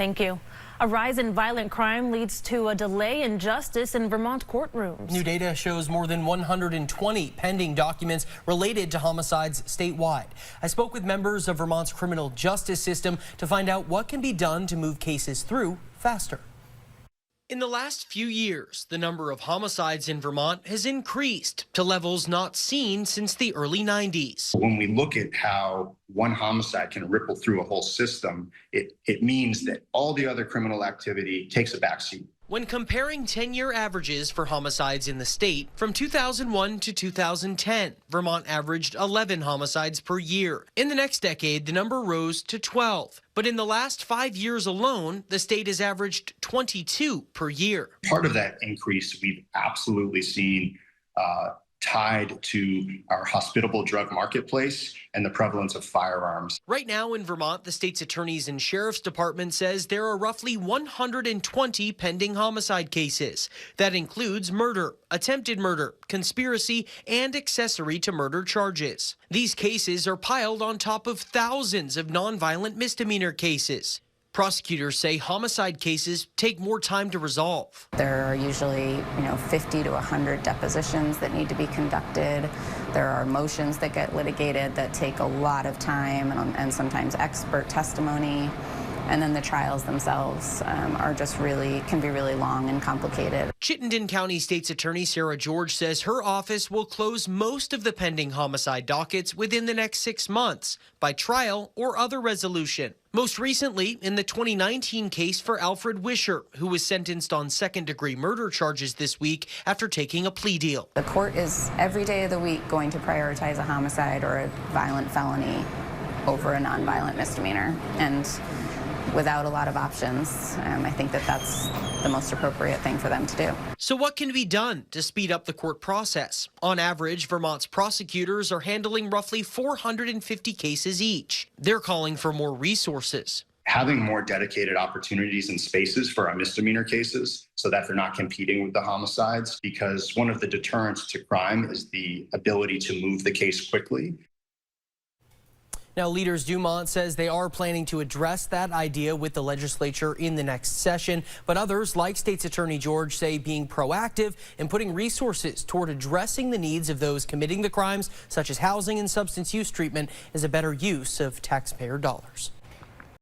Thank you. A rise in violent crime leads to a delay in justice in Vermont courtrooms. New data shows more than 120 pending documents related to homicides statewide. I spoke with members of Vermont's criminal justice system to find out what can be done to move cases through faster. In the last few years, the number of homicides in Vermont has increased to levels not seen since the early 90s. When we look at how one homicide can ripple through a whole system, it means that all the other criminal activity takes a backseat. When comparing 10-year averages for homicides in the state, from 2001 to 2010, Vermont averaged 11 homicides per year. In the next decade, the number rose to 12. But in the last 5 years alone, the state has averaged 22 per year. Part of that increase we've absolutely seen tied to our hospitable drug marketplace and the prevalence of firearms. Right now in Vermont, the state's attorneys and sheriff's department says there are roughly 120 pending homicide cases. That includes murder, attempted murder, conspiracy, and accessory to murder charges. These cases are piled on top of thousands of nonviolent misdemeanor cases. Prosecutors say homicide cases take more time to resolve. There are usually, 50 to 100 depositions that need to be conducted. There are motions that get litigated that take a lot of time and sometimes expert testimony. And then the trials themselves can be really long and complicated. Chittenden County State's Attorney Sarah George says her office will close most of the pending homicide dockets within the next 6 months by trial or other resolution. Most recently, in the 2019 case for Alfred Wisher, who was sentenced on second-degree murder charges this week after taking a plea deal. The court is every day of the week going to prioritize a homicide or a violent felony over a nonviolent misdemeanor. And without a lot of options, I think that that's the most appropriate thing for them to do. So what can be done to speed up the court process? On average, Vermont's prosecutors are handling roughly 450 cases each. They're calling for more resources. Having more dedicated opportunities and spaces for our misdemeanor cases so that they're not competing with the homicides, because one of the deterrents to crime is the ability to move the case quickly. Now, Leaders Dumont says they are planning to address that idea with the legislature in the next session. But others, like State's Attorney George, say being proactive and putting resources toward addressing the needs of those committing the crimes, such as housing and substance use treatment, is a better use of taxpayer dollars.